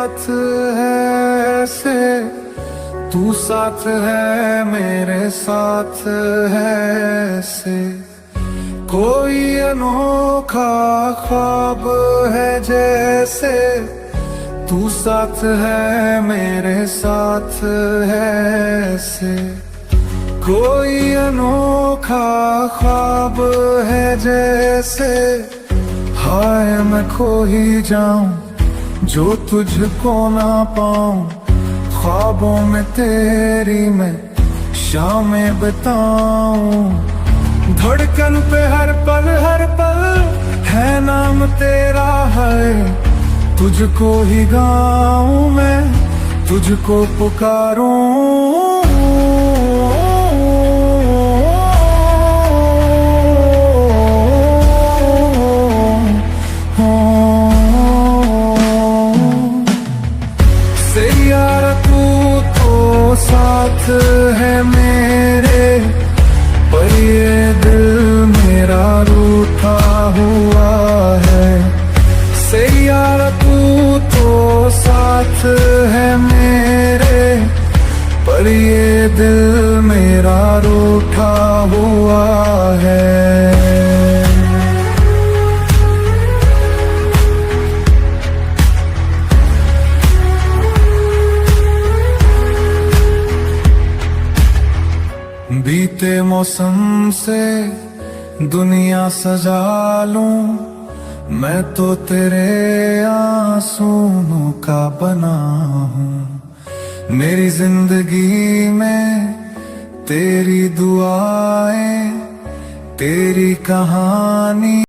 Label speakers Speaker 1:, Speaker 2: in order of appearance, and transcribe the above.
Speaker 1: साथ है ऐसे, तू साथ है मेरे साथ है ऐसे। कोई अनोखा ख्वाब है जैसे, तू साथ है मेरे साथ है ऐसे। कोई अनोखा ख्वाब है जैसे, हाय मैं खो ही जाऊं जो तुझको ना पाऊं। ख्वाबों में तेरी मैं शामें बिताऊं। धड़कन पे हर पल है नाम तेरा है। तुझको ही गाऊं मैं, तुझको पुकारूं। यार तू तो साथ है मेरे, पर ये दिल मेरा रूठा हुआ है। से यार तू तो साथ है मेरे, पर ये दिल मेरा रूठा हुआ है। बीते मौसम से दुनिया सजा लूं, मैं तो तेरे आंसुओं का बना हूँ। मेरी जिंदगी में तेरी दुआएं, तेरी कहानी।